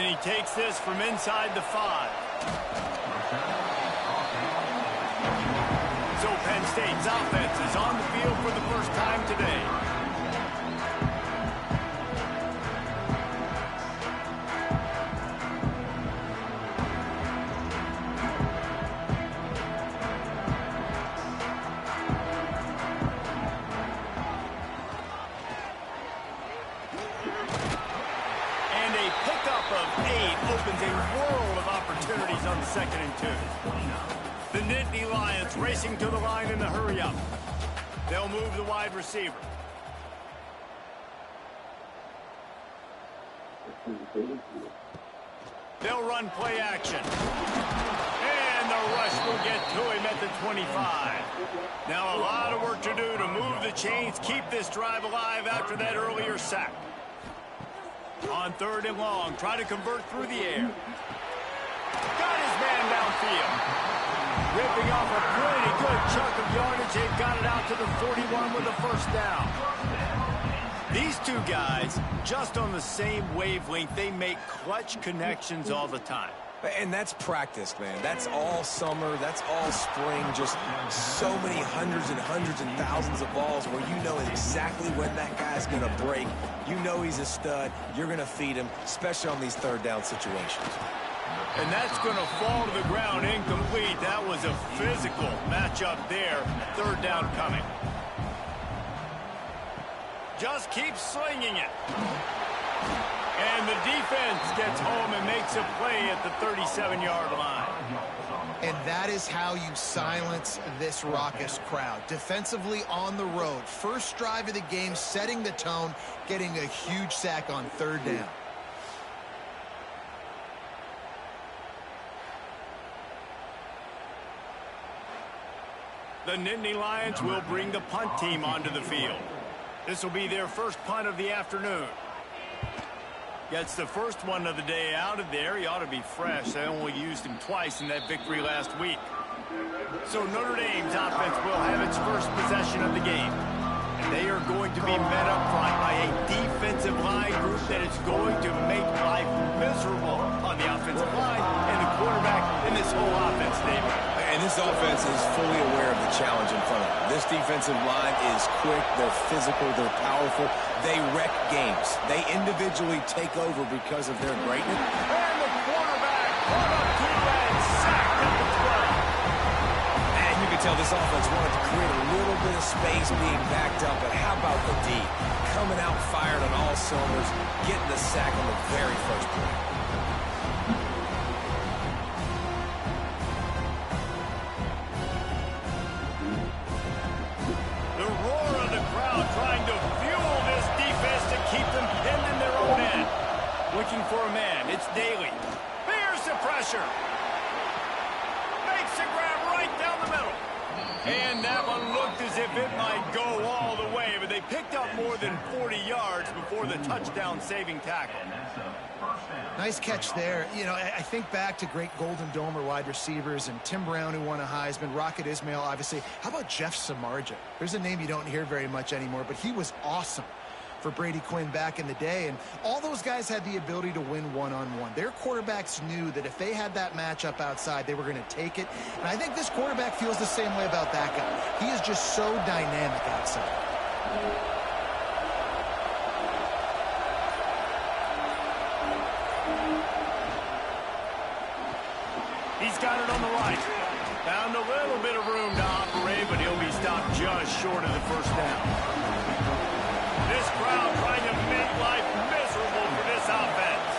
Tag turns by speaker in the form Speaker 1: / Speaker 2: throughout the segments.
Speaker 1: he takes this from inside the 5. So Penn State's offense is on the field for the first time today. And a pickup of 8 opens a world of opportunities on 2nd and 2. The Nittany Lions racing to the line in the hurry-up. They'll move the wide receiver. They'll run play action. And the rush will get to him at the 25. Now a lot of work to do to move the chains, keep this drive alive after that earlier sack. On 3rd and long, try to convert through the air. Got his man downfield. Ripping off a pretty good chunk of yardage. They've got it out to the 41 with a first down. These two guys, just on the same wavelength, they make clutch connections all the time.
Speaker 2: And that's practice, man. That's all summer. That's all spring. Just so many hundreds and hundreds and thousands of balls where you know exactly when that guy's going to break. You know he's a stud. You're going to feed him, especially on these 3rd down situations.
Speaker 1: And that's going to fall to the ground incomplete. That was a physical matchup there. 3rd down coming. Just keep slinging it. And the defense gets home and makes a play at the 37-yard line.
Speaker 3: And that is how you silence this raucous crowd. Defensively on the road. First drive of the game, setting the tone, getting a huge sack on 3rd down.
Speaker 1: The Nittany Lions will bring the punt team onto the field. This will be their first punt of the afternoon. Gets the first one of the day out of there. He ought to be fresh. They only used him twice in that victory last week. So Notre Dame's offense will have its first possession of the game. And they are going to be met up front by a defensive line group that is going to make life miserable on the offensive line and the quarterback in this whole offense, David.
Speaker 2: And this offense is fully aware of the challenge in front of them. This defensive line is quick, they're physical, they're powerful, they wreck games. They individually take over because of their greatness.
Speaker 1: And the quarterback brought up to and sacked at the 12.
Speaker 2: And you can tell this offense wanted to create a little bit of space being backed up, but how about the D? Coming out fired on all cylinders, getting the sack on the very first play.
Speaker 1: Looking for a man. It's Daly. Here's the pressure. Makes a grab right down the middle. And that one looked as if it might go all the way, but they picked up more than 40 yards before the touchdown-saving tackle.
Speaker 3: Nice catch there. You know, I think back to great Golden Domer wide receivers and Tim Brown, who won a Heisman, Rocket Ismail, obviously. How about Jeff Samardzija? There's a name you don't hear very much anymore, but he was awesome for Brady Quinn back in the day, and all those guys had the ability to win one-on-one. Their quarterbacks knew that if they had that matchup outside, they were going to take it, and I think this quarterback feels the same way about that guy. He is just so dynamic outside.
Speaker 1: He's got it on the right. Found a little bit of room to operate, but he'll be stopped just short of the first down. This crowd trying to make life miserable for this offense.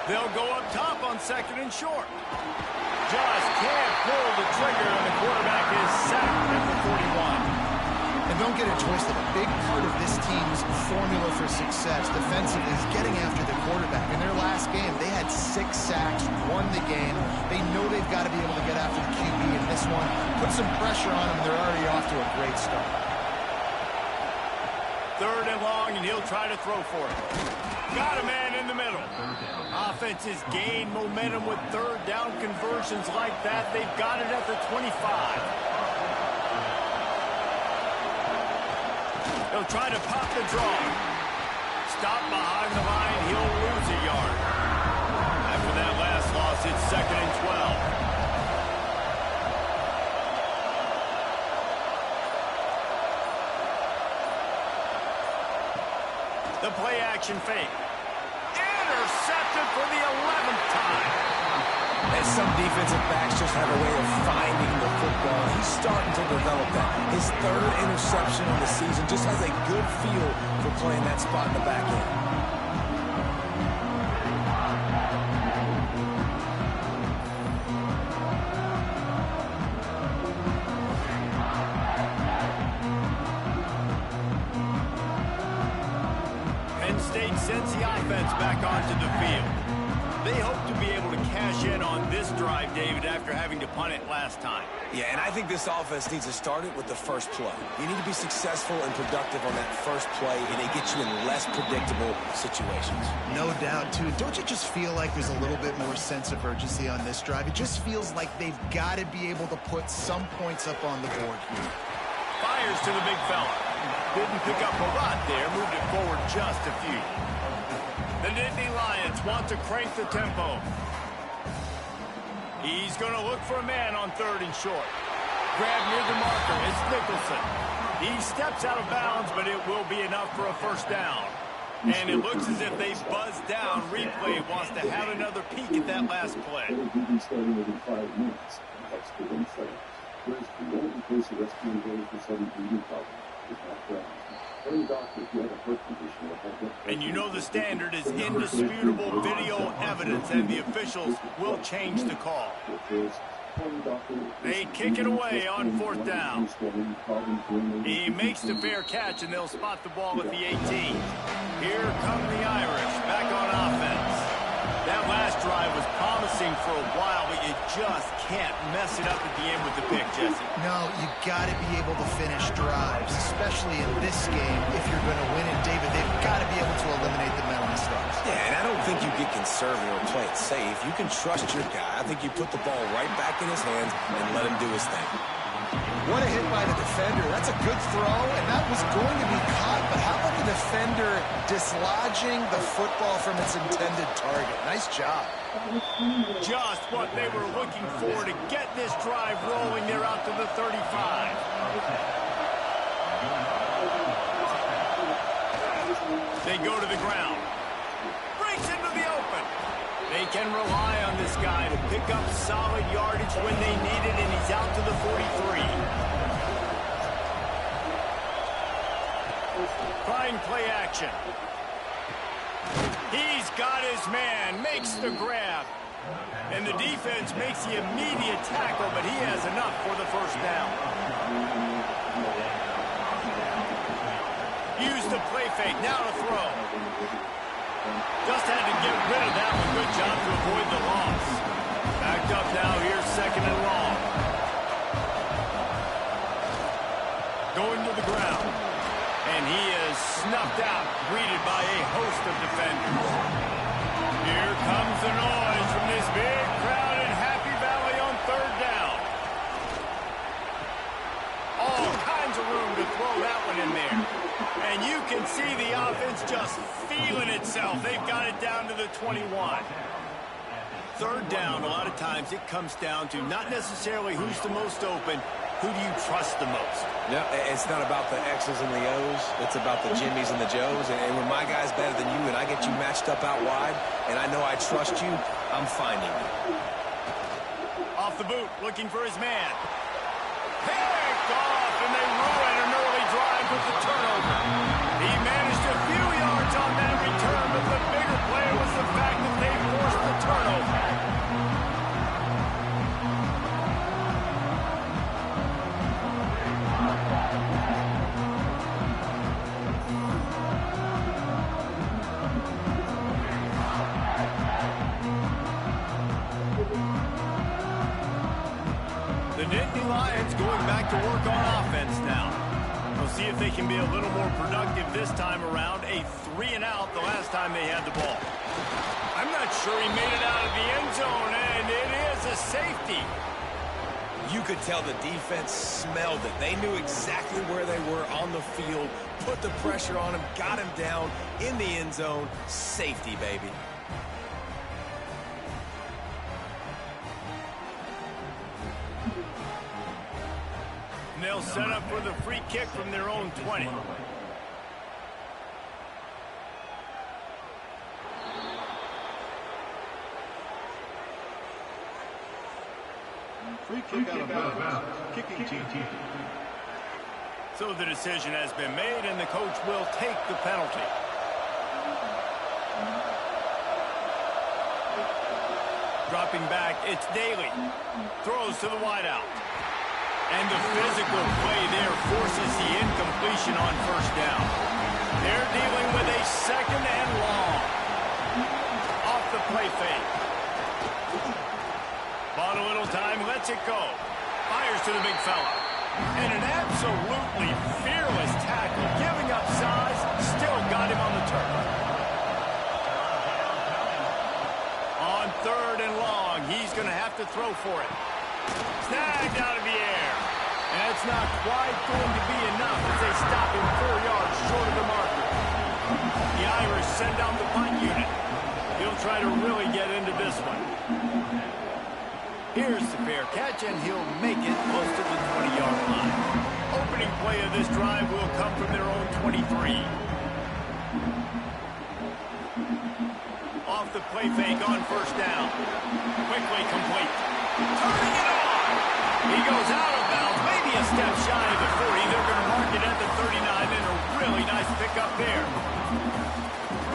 Speaker 1: They'll go up top on 2nd and short. Just can't pull the trigger, and the quarterback is sacked at the 41.
Speaker 3: And don't get it twisted. A big part of this team's formula for success defensively is getting after the quarterback. In their last game, they had 6 sacks, won the game. They know they've got to be able to get after the QB in this one. Put some pressure on them, and they're already off to a great start.
Speaker 1: 3rd and long, and he'll try to throw for it. Got a man in the middle. Offenses gain momentum with 3rd down conversions like that. They've got it at the 25. He'll try to pop the draw. Stop behind the line. He'll lose a yard. After that last loss, it's 2nd and 12. The play action fake. Intercepted for the 11th time.
Speaker 2: And some defensive backs just have a way of finding the football. He's starting to develop that. His 3rd interception of the season, just has a good feel for playing that spot in the back end.
Speaker 1: Penn State sends the offense back onto the field. They hope to be able to cash in on this drive, David, after having to punt it last time.
Speaker 2: Yeah, and I think this offense needs to start it with the first play. You need to be successful and productive on that first play, and it gets you in less predictable situations.
Speaker 3: No doubt, too. Don't you just feel like there's a little bit more sense of urgency on this drive? It just feels like they've got to be able to put some points up on the board here.
Speaker 1: Fires to the big fella. Didn't pick up a lot there. Moved it forward just a few. The Nittany Lions want to crank the tempo. He's going to look for a man on 3rd and short. Grab near the marker. It's Nicholson. He steps out of bounds, but it will be enough for a 1st down. And it looks as if they buzzed down. Replay wants to have another peek at that last play. And you know the standard is indisputable video evidence, and the officials will change the call. They kick it away on 4th down. He makes the fair catch, and they'll spot the ball at the 18. Here come the Irish back on offense. That last drive was promising for a while, but you just can't mess it up at the end with the pick, Jesse.
Speaker 3: No, you got to be able to finish drives, especially in this game. If you're going to win it, David, they've got to be able to eliminate the mental mistakes.
Speaker 2: Yeah, and I don't think you get conservative or play it safe. You can trust your guy. I think you put the ball right back in his hands and let him do his thing.
Speaker 3: What a hit by the defender. That's a good throw, and that was going to be caught. But how about the defender dislodging the football from its intended target? Nice job.
Speaker 1: Just what they were looking for to get this drive rolling. They're out to the 35. They go to the ground. Breaks into the open. They can rely on this guy to pick up solid yardage when they need it, and he's out to the 43. Trying play action. He's got his man, makes the grab. And the defense makes the immediate tackle, but he has enough for the 1st down. Use the play fake, now to throw. Just had to get rid of that one. Good job to avoid the loss. Backed up now. Here's 2nd and long. Going to the ground. And he is snuffed out, greeted by a host of defenders. Here comes the noise from this big crowd in Happy Valley on 3rd down. All kinds of room to throw that one in there. And you can see the offense just feeling itself. They've got it down to the 21. 3rd down, a lot of times it comes down to not necessarily who's the most open, who do you trust the most?
Speaker 2: Yeah, it's not about the X's and the O's. It's about the Jimmies and the Joes. And when my guy's better than you and I get you matched up out wide and I know I trust you, I'm finding you.
Speaker 1: Off the boot, looking for his man. Picked off, and they ruin an early drive with the turnover. He managed a few yards on that return, but the bigger play was the fact that they forced the turnover. The Nittany Lions going back to work on offense now. We'll see if they can be a little more productive this time around. A 3-and-out the last time they had the ball. I'm not sure he made it out of the end zone, and it is a safety.
Speaker 2: You You could tell the defense smelled it. They knew exactly where they were on the field, put the pressure on him, got him down in the end zone. Safety, baby.
Speaker 1: And they'll set up for the free kick from their own 20.
Speaker 4: Free kick out of bounds. Kicking team.
Speaker 1: So the decision has been made, and the coach will take the penalty. Dropping back, it's Daly. Throws to the wideout. And the physical play there forces the incompletion on first down. They're dealing with a second and long. Off the play fake. Bought a little time, lets it go. Fires to the big fella. And an absolutely fearless tackle. Giving up size, still got him on the turf. On third and long, he's going to have to throw for it. Snagged out of the air. And it's not quite going to be enough as they stop him 4 yards short of the marker. The Irish send out the punt unit. He'll try to really get into this one. Here's the fair catch, and he'll make it close to the 20-yard line. Opening play of this drive will come from their own 23. Off the play fake on first down. Quickly complete. Turning it on. He goes out of bounds, maybe a step shy of the 40. They're going to mark it at the 39, and a really nice pickup there.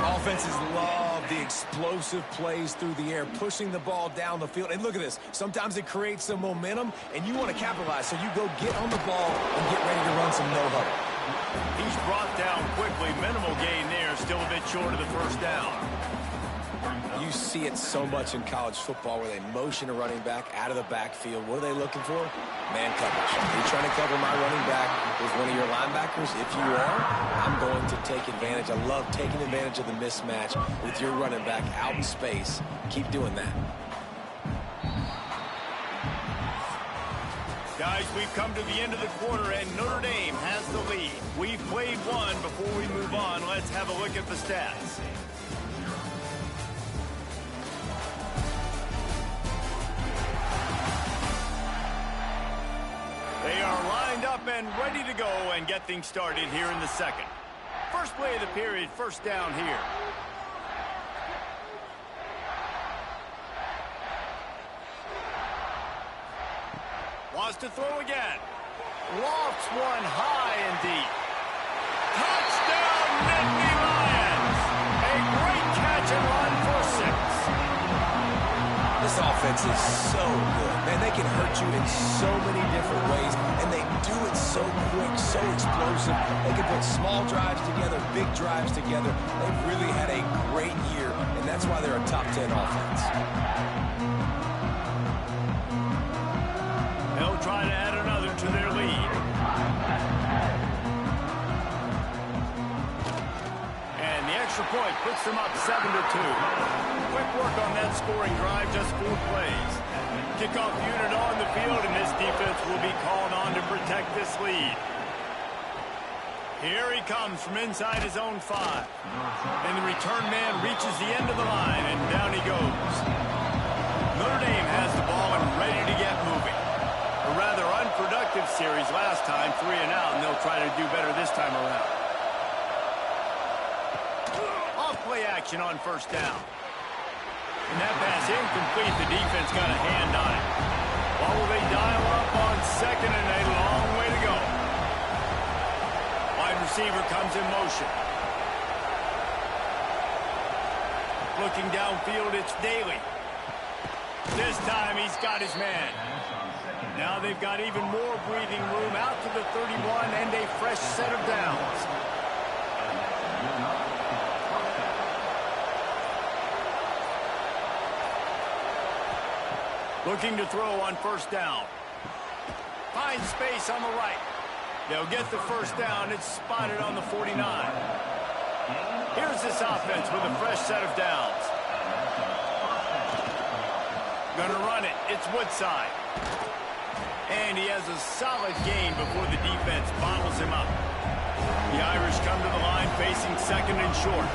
Speaker 2: Offenses love the explosive plays through the air, pushing the ball down the field. And look at this. Sometimes it creates some momentum, and you want to capitalize. So you go get on the ball and get ready to run some no-huddle.
Speaker 1: He's brought down quickly. Minimal gain there. Still a bit short of the first down.
Speaker 2: You see it so much in college football where they motion a running back out of the backfield. What are they looking for? Man coverage. Are you trying to cover my running back with one of your linebackers? If you are, I'm going to take advantage. I love taking advantage of the mismatch with your running back out in space. Keep doing that.
Speaker 1: Guys, we've come to the end of the quarter, and Notre Dame has the lead. We've played one. Before we move on, let's have a look at the stats. They are lined up and ready to go and get things started here in the second. First play of the period, first down here. Wants to throw again. Lofts one high and deep. Touchdown, Nittany Lions! A great catch and run for 6.
Speaker 2: This offense is so good. Man, they can hurt you in so many different ways, and they do it so quick, so explosive. They can put small drives together, big drives together. They've really had a great year, and that's why they're a top 10 offense.
Speaker 1: They'll try to add another to their lead. And the extra point puts them up 7-2. Quick work on that scoring drive, just 4 plays. Kickoff unit on the field, and this defense will be called on to protect this lead. Here he comes from inside his own 5. And the return man reaches the end of the line, and down he goes. Notre Dame has the ball and ready to get moving. A rather unproductive series last time, 3 and out, and they'll try to do better this time around. Off play action on first down. And that pass incomplete. The defense got a hand on it. What will they dial up on second, and a long way to go. Wide receiver comes in motion. Looking downfield, it's Daly. This time he's got his man. Now they've got even more breathing room out to the 31 and a fresh set of downs. Looking to throw on first down. Finds space on the right. They'll get the first down. It's spotted on the 49. Here's this offense with a fresh set of downs. Gonna run it. It's Woodside. and he has a solid gain before the defense bottles him up. The Irish come to the line facing second and short.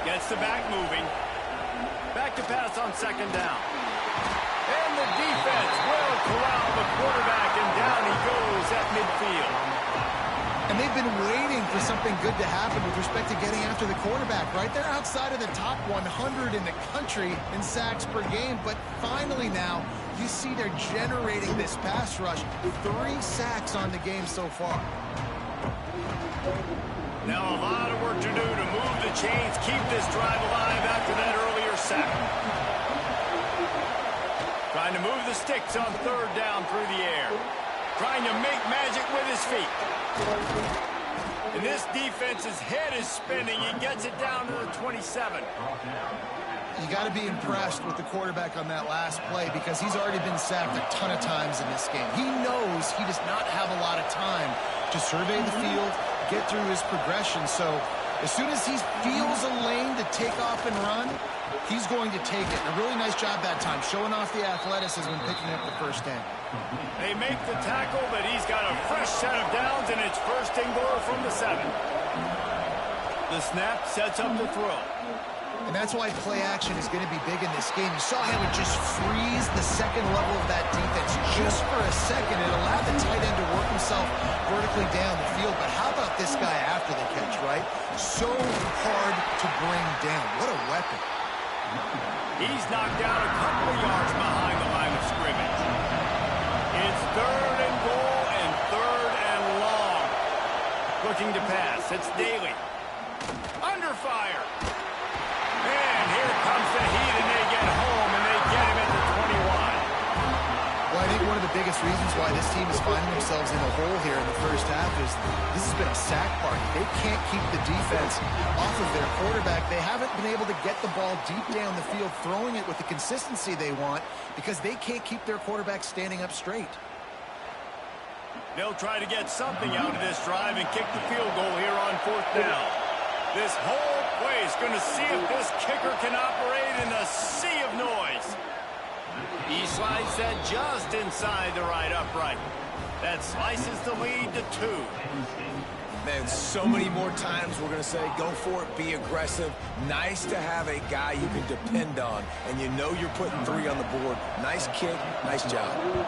Speaker 1: Gets the back moving. Back to pass on second down. And the defense will corral the quarterback, and down he goes at midfield.
Speaker 3: And they've been waiting for something good to happen with respect to getting after the quarterback, right? They're outside of the top 100 in the country in sacks per game, but finally now you see they're generating this pass rush. 3 sacks on the game so far.
Speaker 1: Now a lot of work to do to move the chains, keep this drive alive after that earlier sack. Trying to move the sticks on third down through the air. Trying to make magic with his feet. And this defense's head is spinning. He gets it down to the 27.
Speaker 3: You got to be impressed with the quarterback on that last play because he's already been sacked a ton of times in this game. He knows he does not have a lot of time to survey the field, get through his progression. So as soon as he feels a lane to take off and run, he's going to take it. And a really nice job that time, showing off the athleticism and picking up the first down.
Speaker 1: They make the tackle, but he's got a fresh set of downs, and it's first and goal from the 7. The snap sets up the throw.
Speaker 3: And that's why play action is going to be big in this game. You saw how it just freeze the second level of that defense. Just for a second, it allowed the tight end to work himself vertically down the field. But how about this guy after the catch, right? So hard to bring down. What a weapon.
Speaker 1: He's knocked down a couple of yards behind the line of scrimmage. It's third and goal and third and long. Looking to pass. It's Daly. Under fire. And here comes the heat, and they get home, and they get him at the 21.
Speaker 3: Well, I think one of the biggest reasons why this team is finding themselves in a hole here in the first half is this has been a sack party. They can't keep the defense off of their quarterback. They haven't been able to get the ball deep down the field, throwing it with the consistency they want because they can't keep their quarterback standing up straight.
Speaker 1: They'll try to get something out of this drive and kick the field goal here on fourth down. This whole play is going to see if this kicker can operate in a sea of noise. He slides that just inside the right upright. That slices the lead to 2.
Speaker 2: Man, so many more times we're going to say, go for it, be aggressive. Nice to have a guy you can depend on, and you know you're putting 3 on the board. Nice kick, nice job.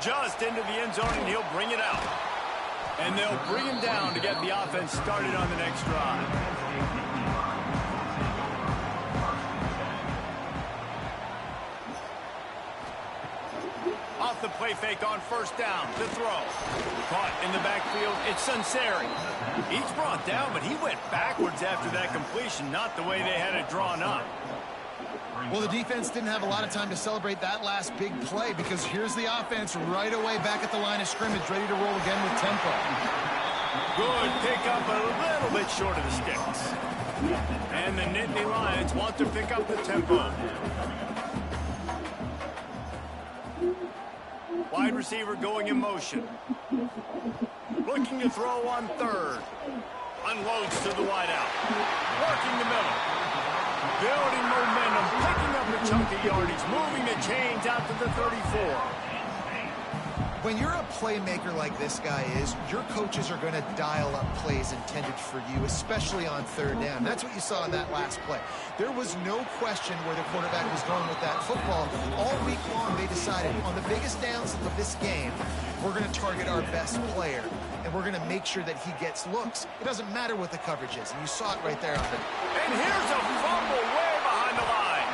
Speaker 1: Just into the end zone, and he'll bring it out. And they'll bring him down to get the offense started on the next drive. Off the play fake on first down, the throw. Caught in the backfield, it's Sunseri. He's brought down, but he went backwards after that completion, not the way they had it drawn up.
Speaker 3: Well, the defense didn't have a lot of time to celebrate that last big play because here's the offense right away back at the line of scrimmage, ready to roll again with tempo.
Speaker 1: Good pick up, a little bit short of the sticks. And the Nittany Lions want to pick up the tempo. Wide receiver going in motion. Looking to throw on third. Unloads to the wideout. Working the middle. Building momentum, picking up a chunk of yardage, moving the chains out to the 34.
Speaker 3: When you're a playmaker like this guy is, your coaches are going to dial up plays intended for you, especially on third down. That's what you saw in that last play. There was no question where the quarterback was going with that football. All week long, they decided on the biggest downs of this game, we're going to target our best player, and we're going to make sure that he gets looks. It doesn't matter what the coverage is, and you saw it right there.
Speaker 1: And here's a fumble way behind the line.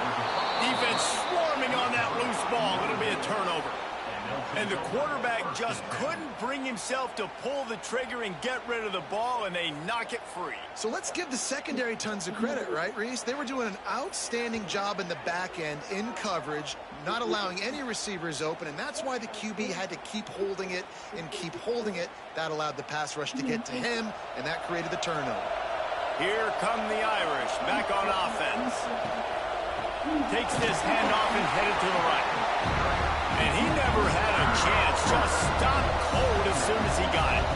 Speaker 1: Defense swarming on that loose ball. It'll be a turnover. And the quarterback just couldn't bring himself to pull the trigger and get rid of the ball, and they knock it free.
Speaker 3: So let's give the secondary tons of credit, right, Reese? They were doing an outstanding job in the back end, in coverage, not allowing any receivers open, and that's why the QB had to keep holding it and keep holding it. That allowed the pass rush to get to him, and that created the turnover.
Speaker 1: Here come the Irish back on offense. Takes this handoff and headed to the right. And he never had a chance, just stopped cold as soon as he got it.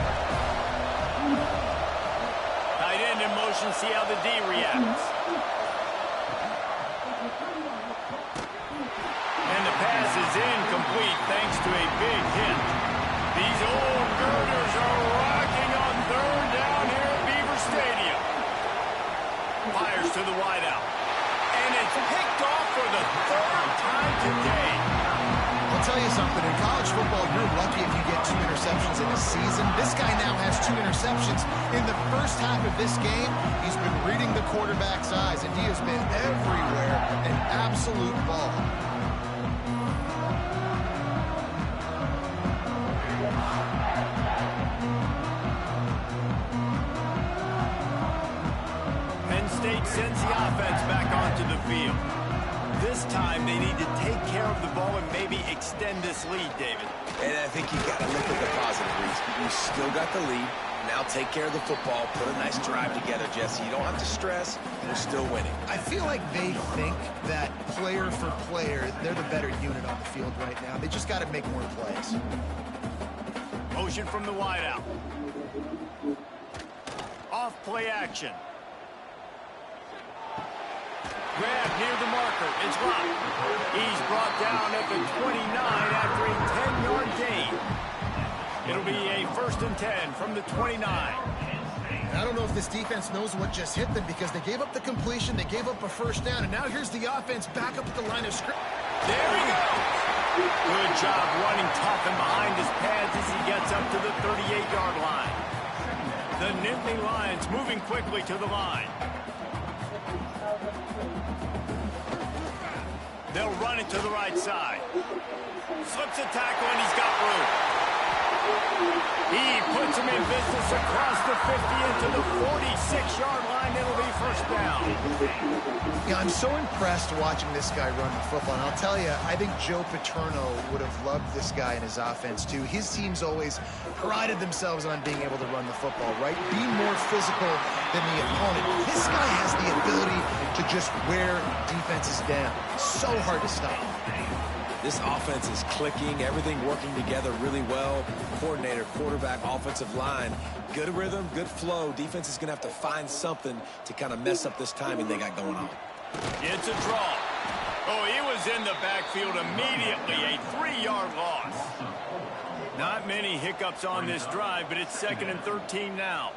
Speaker 1: Tight end in motion, see how the D reacts. to a big hit. These old girders are rocking on third down here at Beaver Stadium. Fires to the wideout. And it's picked off for the third time today.
Speaker 3: I'll tell you something. In college football, you're lucky if you get 2 interceptions in a season. This guy now has 2 interceptions. In the first half of this game, he's been reading the quarterback's eyes, and he has been everywhere, an absolute ball.
Speaker 1: Penn State sends the offense back onto the field. This time, they need to take care of the ball and maybe extend this lead, David.
Speaker 2: And I think you got to look at the positive reads. You still got the lead. Now take care of the football. Put a nice drive together, Jesse. You don't have to stress. We're still winning.
Speaker 3: I feel like they think that player for player, they're the better unit on the field right now. They just got to make more plays.
Speaker 1: Motion from the wideout. Off play action. Grab near the marker. It's locked. He's brought down at the 29 after a 10-yard gain. It'll be a 1st and 10 from the 29.
Speaker 3: I don't know if this defense knows what just hit them because they gave up the completion, they gave up a 1st down, and now here's the offense back up at the line of scrimmage.
Speaker 1: There he goes. Good job running tough and behind his pads as he gets up to the 38-yard line. The Nittany Lions moving quickly to the line. They'll run it to the right side. Slips a tackle, and he's got room. He puts him in business across the 50 into the 46-yard line. It'll be 1st down.
Speaker 3: Yeah, I'm so impressed watching this guy run the football. And I'll tell you, I think Joe Paterno would have loved this guy in his offense, too. His teams always prided themselves on being able to run the football, right? Be more physical than the opponent. This guy has the ability to just wear defenses down. So hard to stop.
Speaker 2: This offense is clicking, everything working together really well. Coordinator, quarterback, offensive line. Good rhythm, good flow. Defense is going to have to find something to kind of mess up this timing they got going on.
Speaker 1: It's a draw. Oh, he was in the backfield immediately. A 3-yard loss. Not many hiccups on this drive, but it's 2nd and 13 now.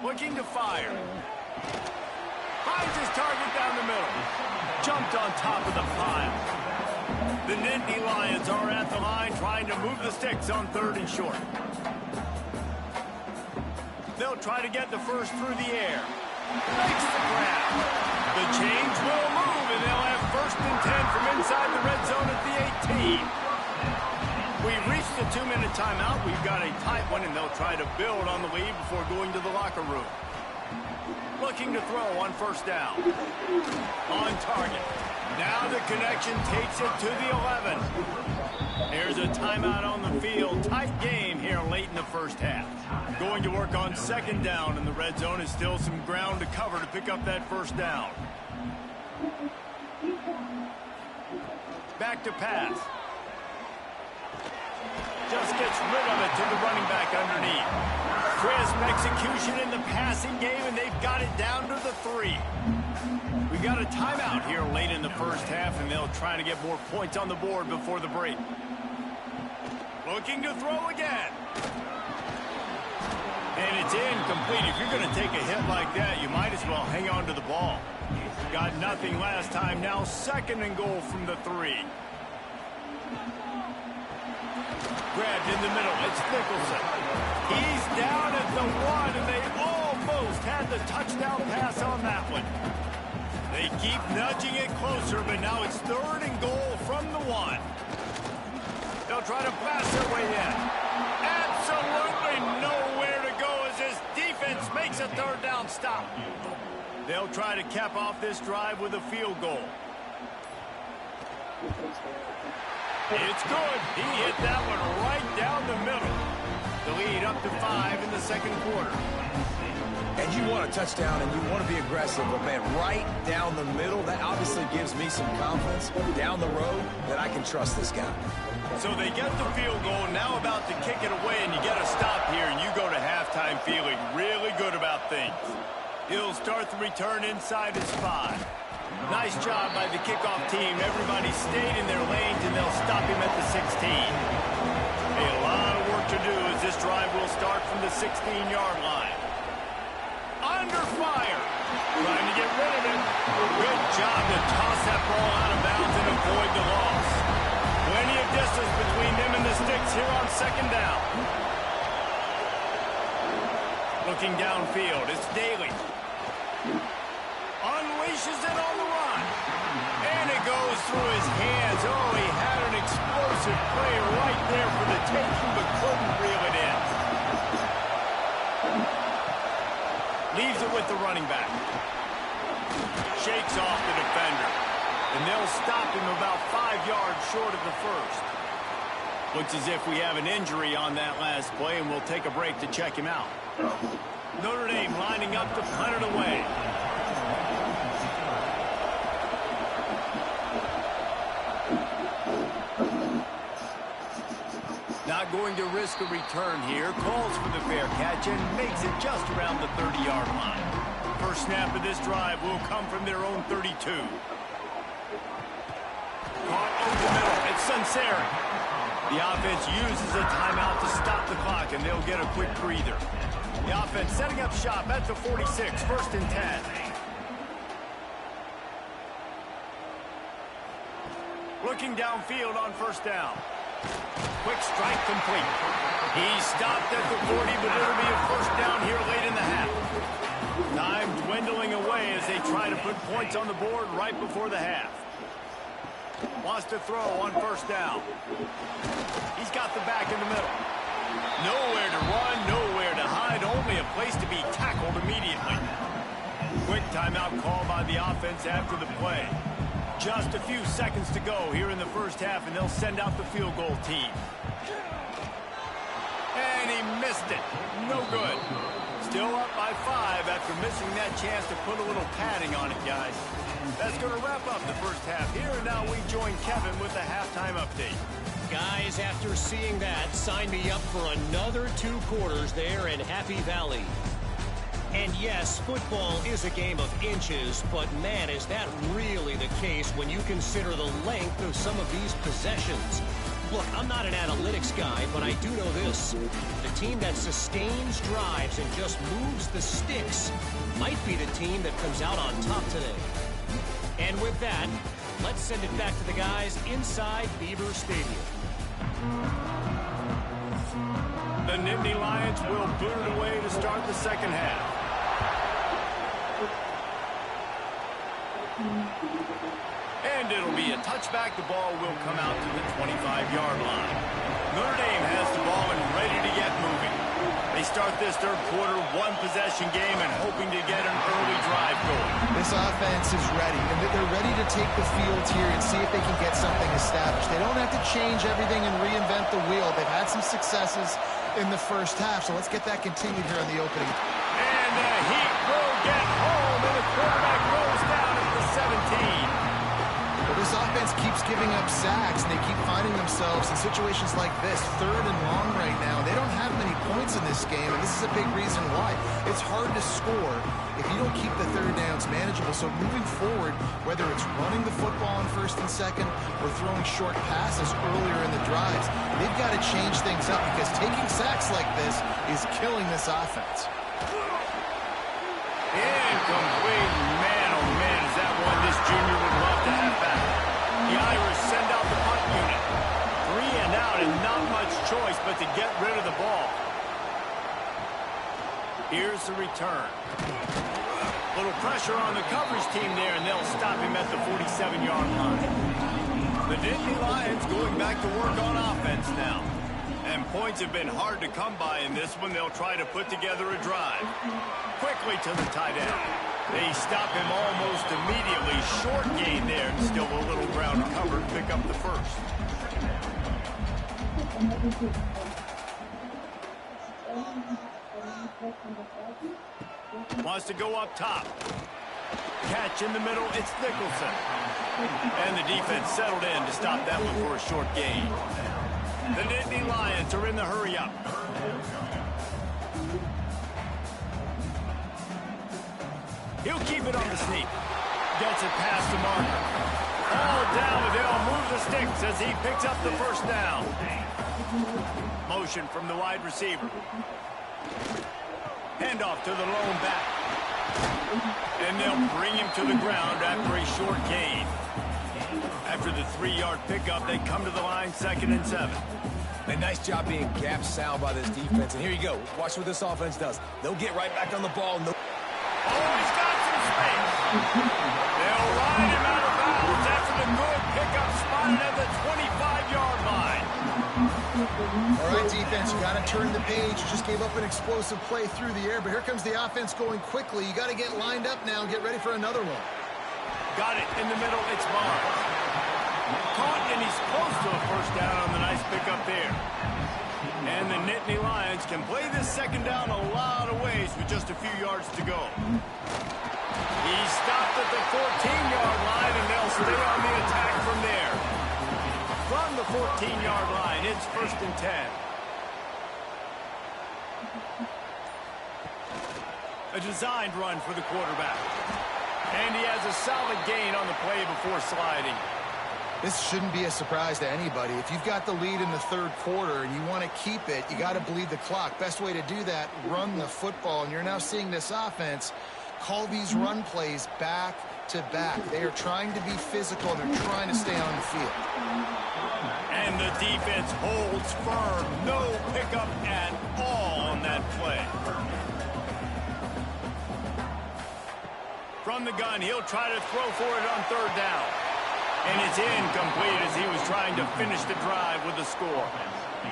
Speaker 1: Looking to fire. Finds his target down the middle. Jumped on top of the pile. The Nittany Lions are at the line trying to move the sticks on 3rd and short. They'll try to get the first through the air. Makes the grab. The change will move, and they'll have 1st and 10 from inside the red zone at the 18. We've reached the 2-minute timeout. We've got a tight one, and they'll try to build on the lead before going to the locker room. Looking to throw on 1st down. On target. Now the connection takes it to the 11. There's a timeout on the field. Tight game here late in the 1st half. Going to work on 2nd down, and the red zone is still some ground to cover to pick up that 1st down. Back to pass. Just gets rid of it to the running back underneath. Crisp execution in the passing game, and they've got it down to the 3. We've got a timeout here late in the 1st half, and they'll try to get more points on the board before the break. Looking to throw again. And it's incomplete. If you're going to take a hit like that, you might as well hang on to the ball. Got nothing last time. Now 2nd and goal from the 3. Grabbed in the middle. It's Nicholson. He's down at the 1, and they almost had the touchdown pass on that one. They keep nudging it closer, but now it's 3rd and goal from the 1. They'll try to blast their way in. Absolutely nowhere to go as this defense makes a 3rd down stop. They'll try to cap off this drive with a field goal. It's good. He hit that one right down the middle. The lead up to 5 in the 2nd quarter.
Speaker 2: And you want a touchdown and you want to be aggressive, but man, right down the middle, that obviously gives me some confidence down the road that I can trust this guy.
Speaker 1: So they get the field goal, now about to kick it away, and you get a stop here, and you go to halftime feeling really good about things. He'll start the return inside his 5. Nice Nice job by the kickoff team. Everybody stayed in their lanes, and they'll stop him at the 16. A lot of work to do as this drive will start from the 16-yard line. Under fire. Trying to get rid of it. Good job to toss that ball out of bounds and avoid the loss. Plenty of distance between them and the sticks here on second down. Looking downfield, it's Daly. Unleashes it on the run. And it goes through his hands. Oh, he had an explosive play right there for the taking, but couldn't reel it in. Leaves it with the running back. Shakes off the defender. And they'll stop him about 5 yards short of the first. Looks as if we have an injury on that last play, and we'll take a break to check him out. Notre Dame lining up to punt it away. Not going to risk a return here. Calls for the fair catch and makes it just around the 30-yard line. First snap of this drive will come from their own 32. Caught over the middle. It's Sunseri. The offense uses a timeout to stop the clock, and they'll get a quick breather. The offense setting up shop at the 46, first and 10. Looking downfield on first down. Quick strike complete. He stopped at the 40, but it'll be a first down here late in the half. Time dwindling away as they try to put points on the board right before the half. Wants to throw on first down. He's got the back in the middle. Nowhere to run, nowhere to hide, only a place to be tackled immediately. Quick timeout call by the offense after the play. Just a few seconds to go here in the first half, and they'll send out the field goal team. And he missed it. No good. Still up by 5 after missing that chance to put a little padding on it, guys. That's going to wrap up the first half here, and now we join Kevin with the halftime update.
Speaker 5: Guys, after seeing that, sign me up for another 2 quarters there in Happy Valley. And yes, football is a game of inches, but man, is that really the case when you consider the length of some of these possessions. Look, I'm not an analytics guy, but I do know this. The team that sustains drives and just moves the sticks might be the team that comes out on top today. And with that, let's send it back to the guys inside Beaver Stadium.
Speaker 1: The Nittany Lions will boot it away to start the second half. And it'll be a touchback. The ball will come out to the 25-yard line. Notre Dame has the ball and ready to get moving. They start this third quarter, 1-possession game, and hoping to get an early drive going.
Speaker 3: This offense is ready, and they're ready to take the field here and see if they can get something established. They don't have to change everything and reinvent the wheel. They've had some successes in the first half, so let's get that continued here on the opening.
Speaker 1: And the Heat will get home, and the quarterback goes down at the 17.
Speaker 3: Well, this offense keeps giving up sacks, and they keep finding themselves in situations like this, 3rd and long right now. They don't have many points in this game, and this is a big reason why. It's hard to score if you don't keep the third downs manageable. So moving forward, whether it's running the football on 1st and 2nd or throwing short passes earlier in the drives, they've got to change things up because taking sacks like this is killing this offense.
Speaker 1: Incomplete. Man, oh man, is that one this junior would love to have back. The Irish send out the punt unit. 3 and out and not much choice but to get rid of the ball. Here's the return. Little pressure on the coverage team there, and they'll stop him at the 47-yard line. The Nittany Lions going back to work on offense now. And points have been hard to come by in this one. They'll try to put together a drive. Quickly to the tight end. They stop him almost immediately. Short gain there, and still a little ground to cover to pick up the first. Wants to go up top. Catch in the middle, it's Nicholson. And the defense settled in to stop that one for a short gain. The Nittany Lions are in the hurry-up. He'll keep it on the sneak. gets it past the marker. All down, but they'll move the sticks as he picks up the first down. Motion from the wide receiver. Handoff to the lone back. And they'll bring him to the ground after a short gain. After the 3-yard pickup, they come to the line 2nd and 7.
Speaker 2: A nice job being gap sound by this defense. And here you go. Watch what this offense does. They'll get right back on the ball.
Speaker 1: Oh, he's got some space. They'll ride him out of bounds after the good pickup spotted at the 25-yard line.
Speaker 3: All right, defense, you got to turn the page. You just gave up an explosive play through the air, but here comes the offense going quickly. You got to get lined up now and get ready for another one.
Speaker 1: Got it in the middle. It's Barnes. Caught, and he's close to a first down on the nice pickup there. And the Nittany Lions can play this second down a lot of ways with just a few yards to go. He stopped at the 14-yard line, and they'll stay on the attack from there. From the 14-yard line, it's 1st and 10. A designed run for the quarterback. And he has a solid gain on the play before sliding.
Speaker 3: This shouldn't be a surprise to anybody. If you've got the lead in the 3rd quarter and you want to keep it, you got to bleed the clock. Best way to do that, run the football. And you're now seeing this offense call these run plays back to back. They are trying to be physical, and they're trying to stay on the field.
Speaker 1: And the defense holds firm. No pickup at all on that play. From the gun, he'll try to throw for it on 3rd down. And it's incomplete as he was trying to finish the drive with a score.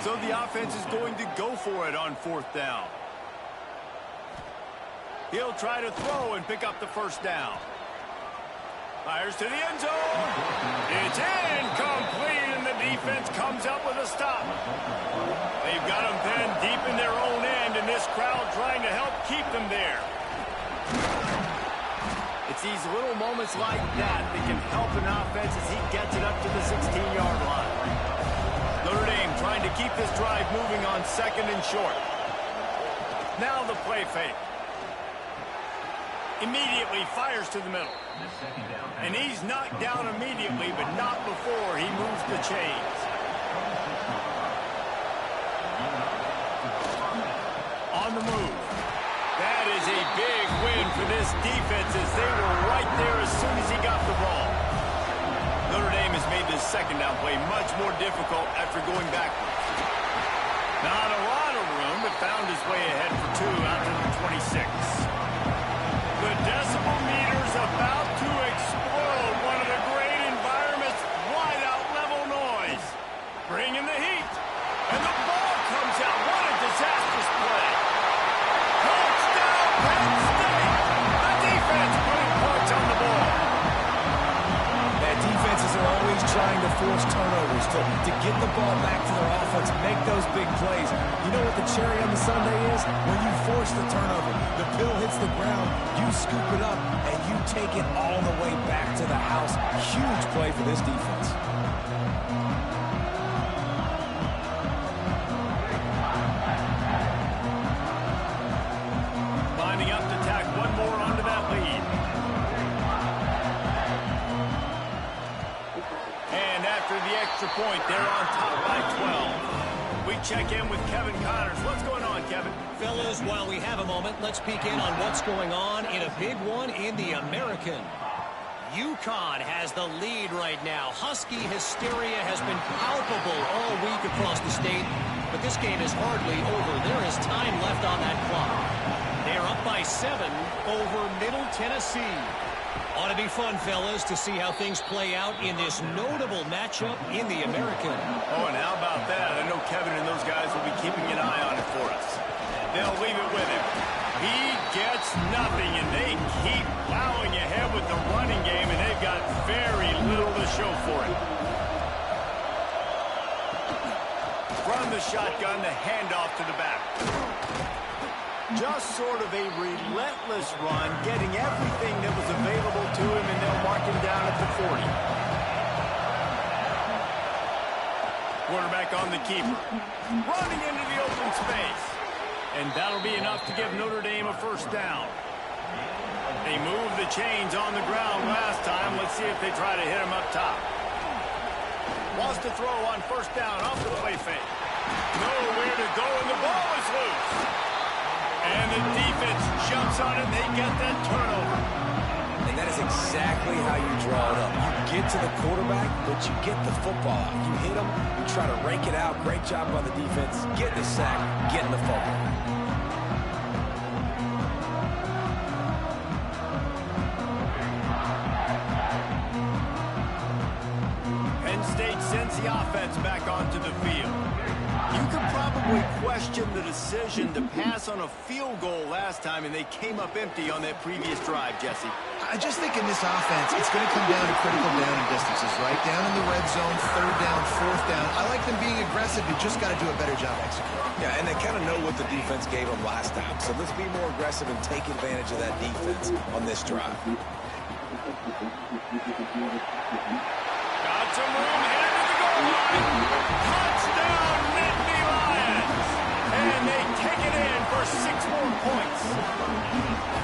Speaker 1: So the offense is going to go for it on 4th down. He'll try to throw and pick up the first down. Fires to the end zone. It's incomplete, and the defense comes up with a stop. They've got them then deep in their own end, and this crowd trying to help keep them there. It's these little moments like that that can help an offense as he gets it up to the 16-yard line. Notre Dame trying to keep this drive moving on 2nd and short. Now the play fake. Immediately fires to the middle. And he's knocked down immediately, but not before he moves the chains. On the move. That is a big win for this defense as they were right there as soon as he got the ball. Notre Dame has made this second down play much more difficult after going backwards. Not a lot of room, but found his way ahead for 2 out to the 26. The decibel meter's about to explode. One of the great environments, wide-out level noise. Bringing the heat. And the ball comes out. What a disastrous play. Touchdown, Penn State. The defense putting points on the board.
Speaker 2: Defenses are always trying to force turnovers to get the ball back to their offense, make those big plays. You know what the cherry on the sundae is? When you force the turnover, the pill hits the ground, you scoop it up, and you take it all the way back to the house. Huge play for this defense.
Speaker 1: Lining up to tack one more onto that lead. And after the extra point, they're on top by 12. We check in with Kevin Connors. What's going on, Kevin?
Speaker 5: Fellas, while we have a moment, let's peek in on what's going on in a big one in the American. UConn has the lead right now. Husky hysteria has been palpable all week across the state, but this game is hardly over. There is time left on that clock. They're up by 7 over Middle Tennessee. Ought to be fun, fellas, to see how things play out in this notable matchup in the American.
Speaker 1: Oh, and how about that? I know Kevin and those guys will be keeping an eye on it for us. They'll leave it with him. He gets nothing, and they keep plowing ahead with the running game, and they've got very little to show for it. From the shotgun, the handoff to the back. Just sort of a relentless run, getting everything that was available to him, and they'll mark him down at the 40. Quarterback on the keeper. Running into the open space. And that'll be enough to give Notre Dame a first down. They moved the chains on the ground last time. Let's see if they try to hit him up top. Wants to throw on first down off the play fake. Nowhere to go, and the ball is loose. And the defense jumps on it. They get that turnover.
Speaker 2: And that is exactly how you draw it up. You get to the quarterback, but you get the football out. You hit him, you try to rake it out. Great job by the defense. Getting the sack, getting the fumble.
Speaker 1: Penn State sends the offense back onto the field. You could probably question the decision to pass on a field goal last time, and they came up empty on that previous drive, Jesse.
Speaker 3: I just think in this offense, it's going to come down to critical down and distances, right? Down in the red zone, third down, fourth down. I like them being aggressive. You just got to do a better job executing.
Speaker 2: Yeah, and they kind of know what the defense gave them last time. So let's be more aggressive and take advantage of that defense on this drive.
Speaker 1: Got some room, headed to the goal line. Touchdown, Nittany Lions. And they take it in for 6 more points.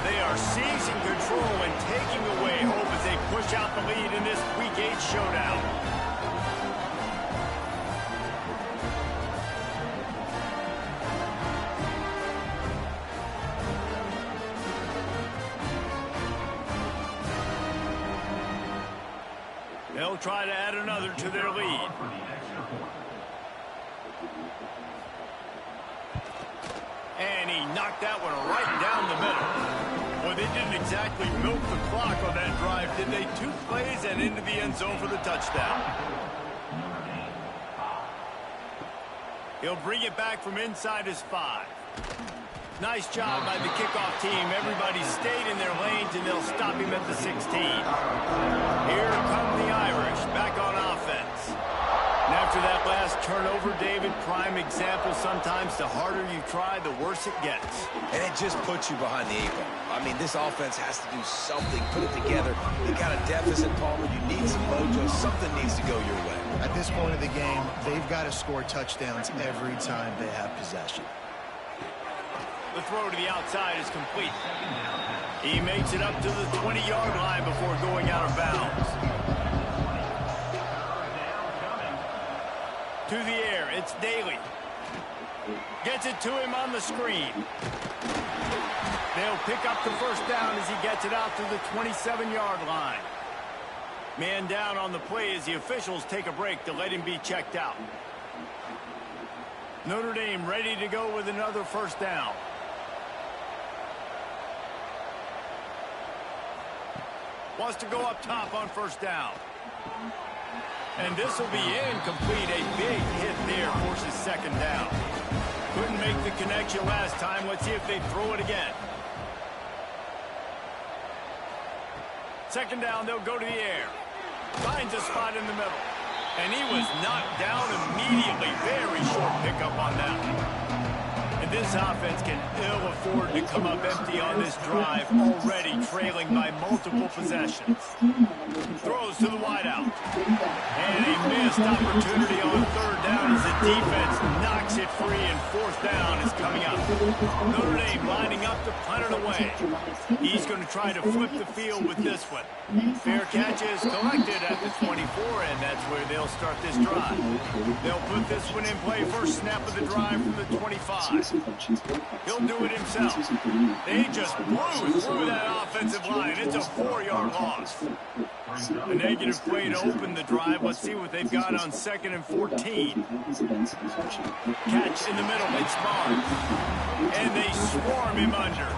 Speaker 1: They are seizing control and taking away hope as they push out the lead in this Week 8 showdown. They'll try to add another to their lead. And he knocked that one right down the middle. Well, they didn't exactly milk the clock on that drive, did they? 2 plays and into the end zone for the touchdown. He'll bring it back from inside his 5. Nice job by the kickoff team. Everybody stayed in their lanes, and they'll stop him at the 16. Here come the Irish, back on offense. And after that last turnover, David, prime example, sometimes the harder you try, the worse it gets.
Speaker 2: And it just puts you behind the 8 ball. I mean, this offense has to do something, put it together. You got a deficit, Palmer. You need some mojo. Something needs to go your way.
Speaker 3: At this point of the game, they've got to score touchdowns every time they have possession.
Speaker 1: The throw to the outside is complete. He makes it up to the 20-yard line before going out of bounds. To the air, it's Daly. Gets it to him on the screen. They'll pick up the first down as he gets it out to the 27-yard line. Man down on the play as the officials take a break to let him be checked out. Notre Dame ready to go with another first down. Wants to go up top on first down. And this will be incomplete. A big hit there forces second down. Couldn't make the connection last time. Let's see if they throw it again. Second down, they'll go to the air. Finds a spot in the middle. And he was knocked down immediately. Very short pickup on that one. And this offense can ill afford to come up empty on this drive, already trailing by multiple possessions. Throws to the wideout. And a missed opportunity on third down as the defense knocks it free, and fourth down is coming up. Notre Dame lining up to punt it away. He's going to try to flip the field with this one. Fair catch is collected at the 24, and that's where they'll start this drive. They'll put this one in play first snap of the drive from the 25. He'll do it himself. They just blew through that offensive line. It's a 4-yard loss. A negative play to open the drive. Let's see what they've got on 2nd and 14. Catch in the middle. It's Barnes. And they swarm him under.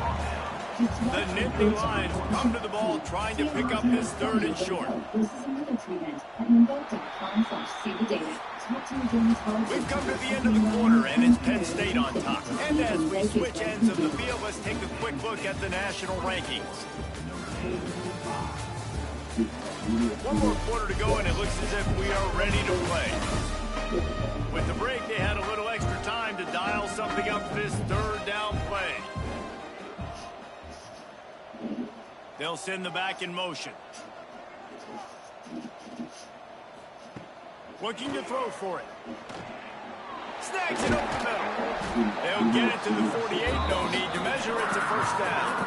Speaker 1: The Nittany Lions come to the ball trying to pick up this 3rd and short. We've come to the end of the quarter, and it's Penn State on top. And as we switch ends of the field, let's take a quick look at the national rankings. One more quarter to go, and it looks as if we are ready to play. With the break, they had a little extra time to dial something up for this 3rd down play. They'll send the back in motion. Looking to throw for it. Snags it up the middle. They'll get it to the 48. No need to measure. It's a first down.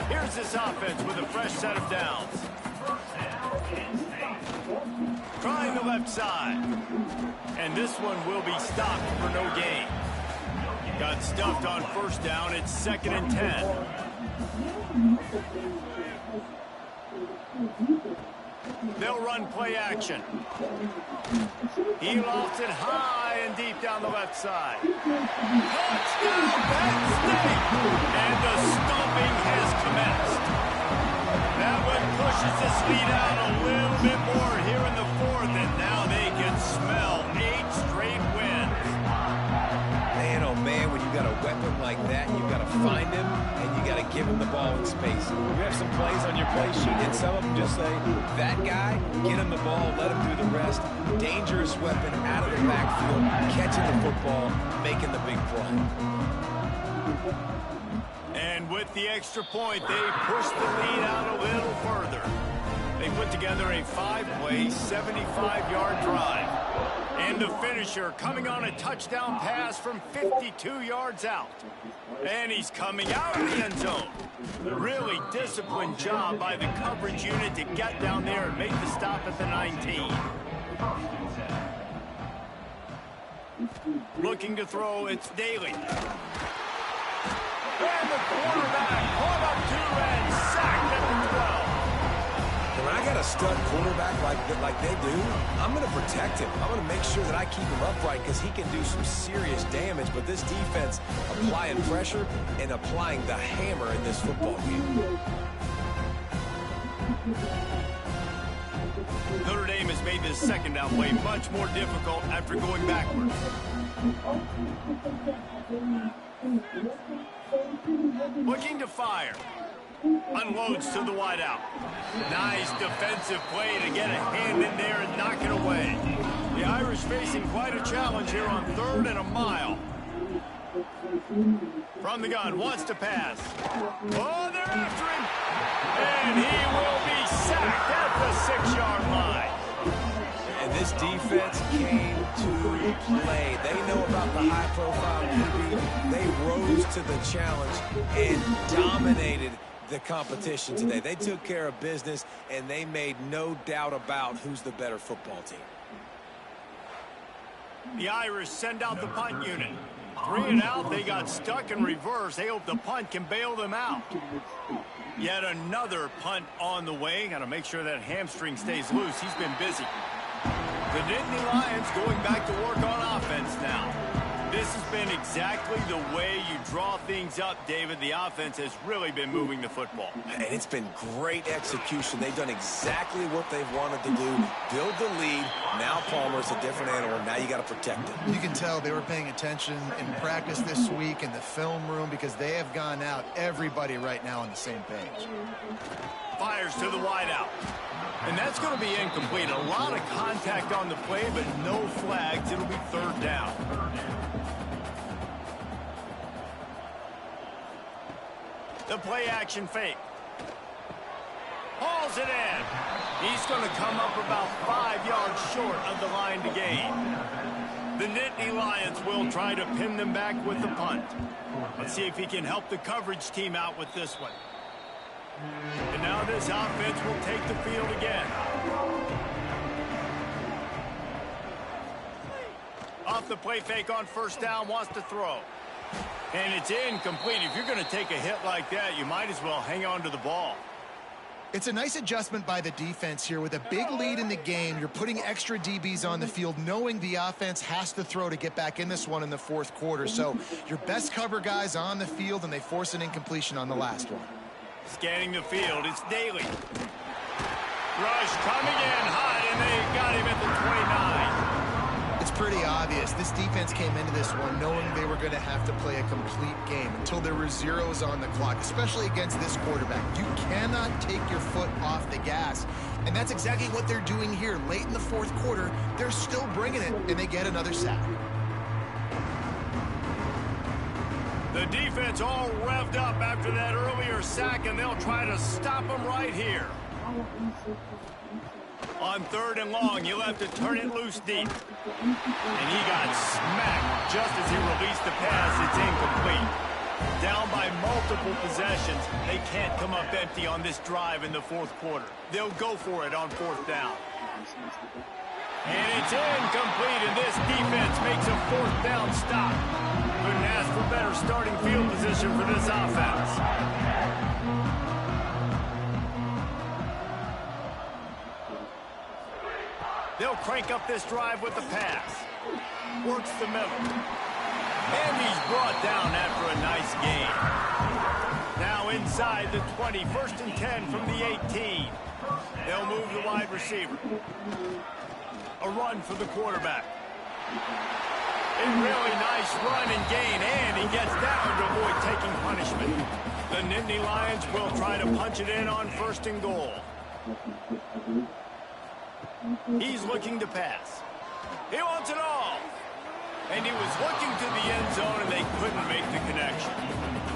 Speaker 1: Here's this offense with a fresh set of downs. Trying the left side. And this one will be stopped for no gain. Got stuffed on first down. It's 2nd and 10. They'll run play action. He lofts it high and deep down the left side. Touchdown, Penn State! And the stomping has commenced. That one pushes this lead out a little bit more here in the 4th, and now they can smell 8 straight wins.
Speaker 2: Man, oh man, when you got a weapon like that, you got to find him, and you got to give him the ball in space. You have some plays on your play sheet, and some of them just say, that guy, get him the ball, let him do the rest. Dangerous weapon out of the backfield, catching the football, making the big play.
Speaker 1: And with the extra point, they push the lead out a little further. They put together a 5-play, 75-yard drive. And the finisher coming on a touchdown pass from 52 yards out. And he's coming out of the end zone. Really disciplined job by the coverage unit to get down there and make the stop at the 19. Looking to throw, it's Daly. And the quarterback caught up to and sacked at the 12.
Speaker 2: When I got a stud quarterback like they do, I'm going to protect him. I'm going to make sure that I keep him upright because he can do some serious damage. But this defense applying pressure and applying the hammer in this football game.
Speaker 1: Notre Dame has made this 2nd down play much more difficult after going backwards. Looking to fire. Unloads to the wideout. Nice defensive play to get a hand in there and knock it away. The Irish facing quite a challenge here on 3rd and a mile. From the gun, wants to pass. Oh, they're after him. And he will be sacked at the 6-yard line.
Speaker 2: And this defense came to play. They know about the high-profile QB. They rose to the challenge and dominated the competition today. They took care of business, and they made no doubt about who's the better football team.
Speaker 1: The Irish send out the punt unit. 3 and out, they got stuck in reverse. They hope the punt can bail them out. Yet another punt on the way. Got to make sure that hamstring stays loose. He's been busy. The Nittany Lions going back to work on offense now. This has been exactly the way you draw things up, David. The offense has really been moving the football.
Speaker 2: And it's been great execution. They've done exactly what they've wanted to do. Build the lead. Now Palmer's a different animal. Now you got to protect it.
Speaker 3: You can tell they were paying attention in practice this week in the film room because they have gone out, everybody right now on the same page.
Speaker 1: Fires to the wideout. And that's going to be incomplete. A lot of contact on the play, but no flags. It'll be 3rd down. The play action fake. Hauls it in. He's going to come up about 5 yards short of the line to gain. The Nittany Lions will try to pin them back with the punt. Let's see if he can help the coverage team out with this one. And now this offense will take the field again. Off the play fake on 1st down, wants to throw. And it's incomplete. If you're going to take a hit like that, you might as well hang on to the ball.
Speaker 3: It's a nice adjustment by the defense here. With a big lead in the game, you're putting extra DBs on the field, knowing the offense has to throw to get back in this one in the 4th quarter. So your best cover guys on the field, and they force an incompletion on the last one.
Speaker 1: Scanning the field, it's Daly. Rush coming in hot, and they got him at the 29.
Speaker 3: It's pretty obvious. This defense came into this one knowing they were going to have to play a complete game until there were zeros on the clock, especially against this quarterback. You cannot take your foot off the gas, and that's exactly what they're doing here. Late in the 4th quarter, they're still bringing it, and they get another sack.
Speaker 1: The defense all revved up after that earlier sack, and they'll try to stop him right here. On 3rd and long, you'll have to turn it loose deep. And he got smacked just as he released the pass. It's incomplete. Down by multiple possessions, they can't come up empty on this drive in the fourth quarter. They'll go for it on fourth down. And it's incomplete, and this defense makes a fourth down stop. Couldn't ask for better starting field position for this offense. They'll crank up this drive with the pass. Works the middle. And he's brought down after a nice gain. Now inside the 20, 1st and 10 from the 18. They'll move the wide receiver. A run for the quarterback. A really nice run and gain, and he gets down to avoid taking punishment. The Nittany Lions will try to punch it in on 1st and goal. He's looking to pass. He wants it all. And he was looking to the end zone, and they couldn't make the connection.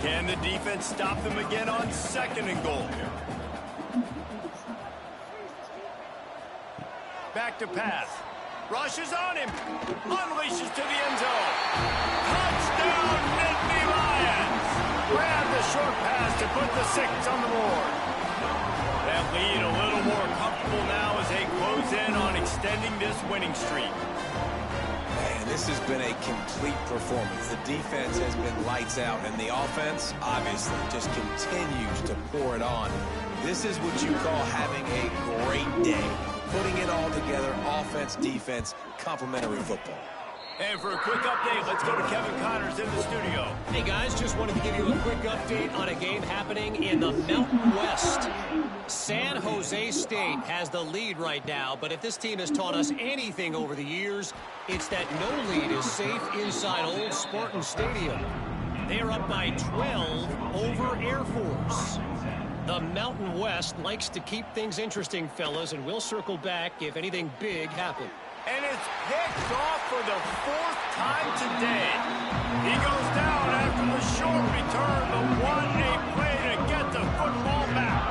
Speaker 1: Can the defense stop them again on 2nd and goal? Back to pass. Rushes on him. Unleashes to the end zone. Touchdown, Nittany Lions. Grab the short pass to put the 6 on the board. That lead a little more comfortable now as they close in on extending this winning streak.
Speaker 2: Man, this has been a complete performance. The defense has been lights out, and the offense, obviously, just continues to pour it on. This is what you call having a great day. Putting it all together, offense, defense, complementary football.
Speaker 1: And for a quick update, let's go to Kevin Connors in the studio.
Speaker 5: Hey guys, just wanted to give you a quick update on a game happening in the Mountain West. San Jose State has the lead right now, but if this team has taught us anything over the years, it's that no lead is safe inside Old Spartan Stadium. They're up by 12 over Air Force. The Mountain West likes to keep things interesting, fellas, and we'll circle back if anything big happens.
Speaker 1: And it's picked off for the 4th time today. He goes down after the short return, the 1-8 play to get the football back.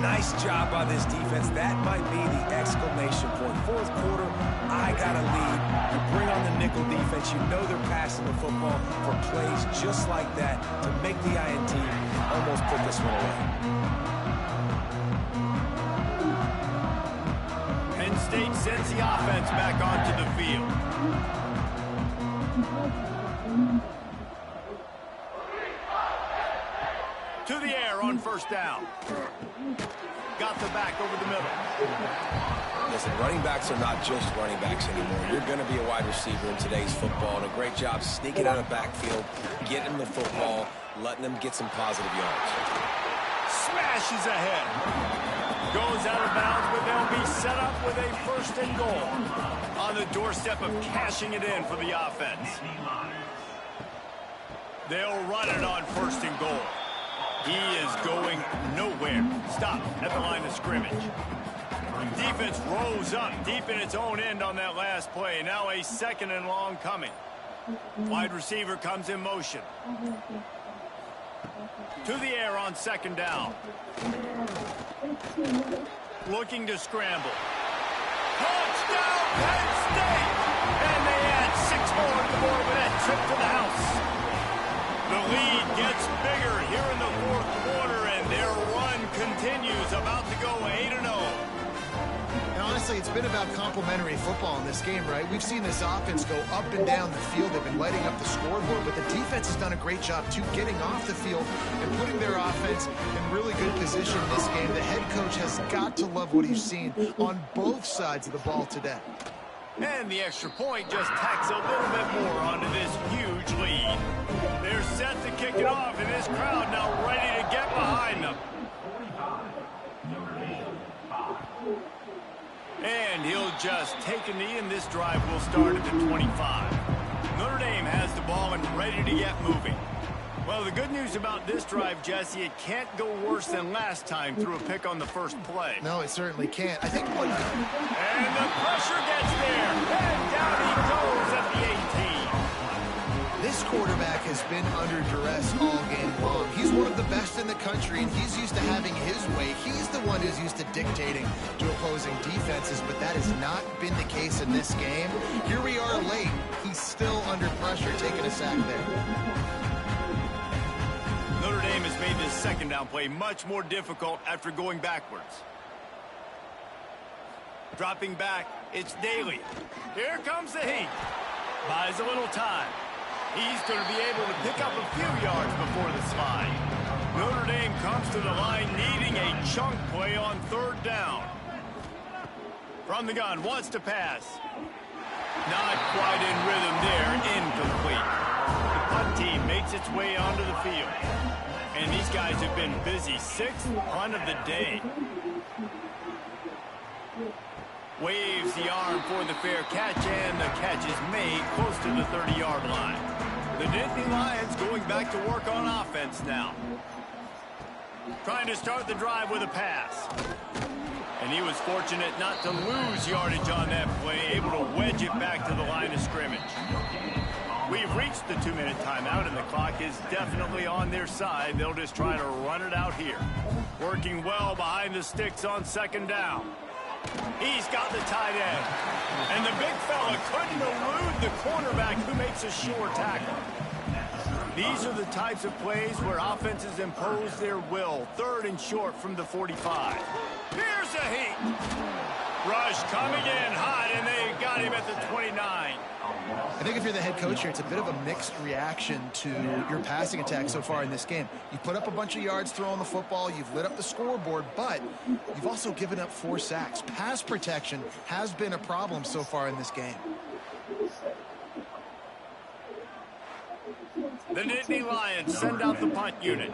Speaker 2: Nice job by this defense. That might be the exclamation point. Fourth quarter, I got a lead. You bring on the nickel defense. You know they're passing the football for plays just like that to make the INT almost put this one away.
Speaker 1: Penn State sends the offense back onto the field. To the air on 1st down. Got the back over the middle.
Speaker 2: Listen, running backs are not just running backs anymore. You're going to be a wide receiver in today's football, and a great job sneaking out of backfield, getting the football, letting them get some positive yards.
Speaker 1: Smashes ahead. Goes out of bounds, but they'll be set up with a 1st and goal. On the doorstep of cashing it in for the offense. They'll run it on 1st and goal. He is going nowhere. Stop at the line of scrimmage. Defense rose up deep in its own end on that last play. Now a 2nd and long coming. Wide receiver comes in motion. To the air on 2nd down. Looking to scramble. Touchdown, Penn State! And they add 6 more on the board with that trip to the house. The lead gets bigger here in the 4th quarter, and their run continues, about to go 8-0.
Speaker 3: Honestly, it's been about complementary football in this game, right? We've seen this offense go up and down the field. They've been lighting up the scoreboard, but the defense has done a great job, too, getting off the field and putting their offense in really good position in this game. The head coach has got to love what he's seen on both sides of the ball today.
Speaker 1: And the extra point just tacks a little bit more onto this huge lead. They're set to kick it off, and this crowd now ready to get behind them. And he'll just take a knee, and this drive will start at the 25. Notre Dame has the ball and ready to get moving. Well, the good news about this drive, Jesse, it can't go worse than last time through a pick on the 1st play.
Speaker 3: No, it certainly can't. I think what...
Speaker 1: And the pressure gets there. And down he goes at the 18.
Speaker 3: This quarterback has been under duress all game long. He's one of the best in the country, and he's used to having his way. He's the one who's used to dictating to opposing defenses, but that has not been the case in this game. Here we are late. He's still under pressure, taking a sack there.
Speaker 1: Dame has made this second down play much more difficult after going backwards. Dropping back, it's Daly. Here comes the heat. Buys a little time. He's going to be able to pick up a few yards before the slide. Notre Dame comes to the line needing a chunk play on third down. From the gun, wants to pass. Not quite in rhythm there, incomplete. The punt team makes its way onto the field. And these guys have been busy. Sixth punt of the day. Waves the arm for the fair catch, and the catch is made close to the 30-yard line. The Nittany Lions going back to work on offense now. Trying to start the drive with a pass. And he was fortunate not to lose yardage on that play, able to wedge it back to the line of scrimmage. We've reached the 2-minute timeout, and the clock is definitely on their side. They'll just try to run it out here. Working well behind the sticks on second down. He's got the tight end. And the big fella couldn't elude the cornerback who makes a sure tackle. These are the types of plays where offenses impose their will. Third and short from the 45. Here's a heat. Rush coming in hot, and they got him at the 29.
Speaker 3: I think if you're the head coach here, it's a bit of a mixed reaction to your passing attack so far in this game. You put up a bunch of yards throwing the football, you've lit up the scoreboard, but you've also given up 4 sacks. Pass protection has been a problem so far in this game.
Speaker 1: The Nittany Lions send out the punt unit.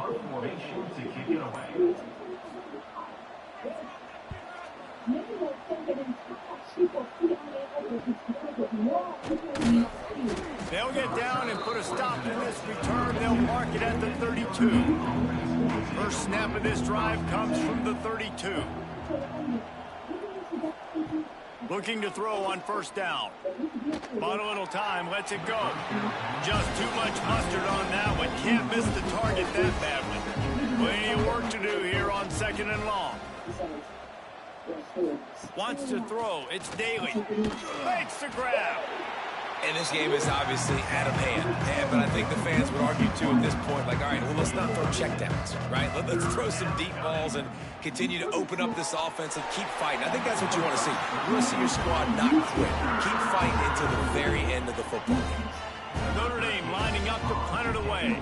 Speaker 1: They'll get down and put a stop in this return. They'll mark it at the 32. First snap of this drive comes from the 32. Looking to throw on first down. Bought a little time, lets it go. Just too much mustard on that one. Can't miss the target that badly. Plenty of work to do here on second and long. Wants to throw. It's Daly. Makes the grab.
Speaker 2: And this game is obviously out of hand. But I think the fans would argue, too, at this point, like, all right, well, let's not throw checkdowns, right? Let's throw some deep balls and continue to open up this offense and keep fighting. I think that's what you want to see. You want to see your squad not quit. Keep fighting until the very end of the football game.
Speaker 1: Notre Dame lining up to punt it away.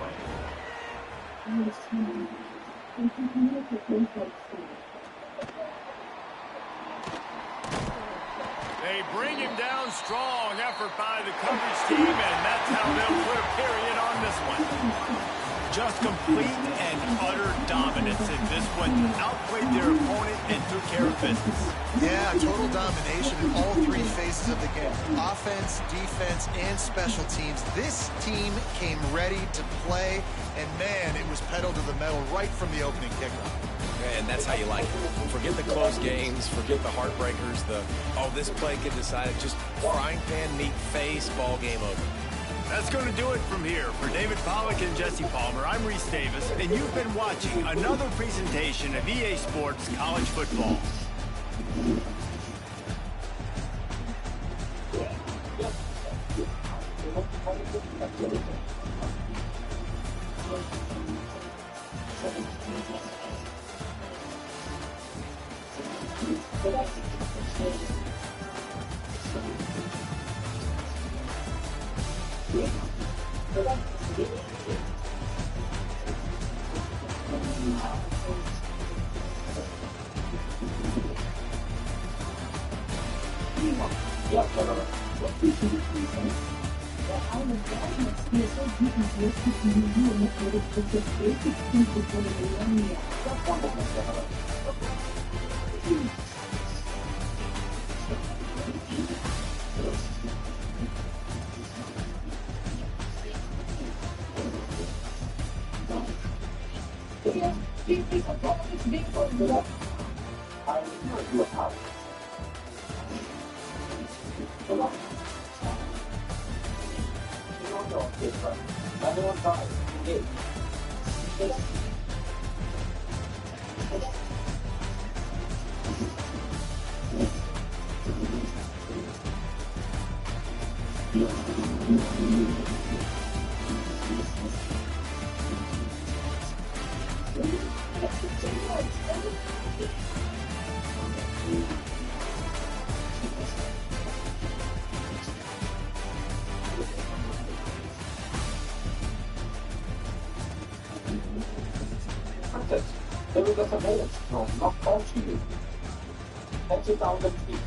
Speaker 1: They bring him down strong. Effort by the coverage team, and that's how they'll put a period on this one. Just complete and utter dominance in this one. Outplayed their opponent and took care of business.
Speaker 3: Yeah, total domination in all 3 phases of the game. Offense, defense, and special teams. This team came ready to play, and man, it was pedal to the metal right from the opening kickoff.
Speaker 2: And that's how you like it. Forget the close games, forget the heartbreakers, this play can decide it. Just frying pan, meat face, ball game over.
Speaker 1: That's going to do it from here. For David Pollack and Jesse Palmer, I'm Reese Davis, and you've been watching another presentation of EA Sports College Football.
Speaker 6: contest. There is a surveillance drone not launching you. 30,000 feet.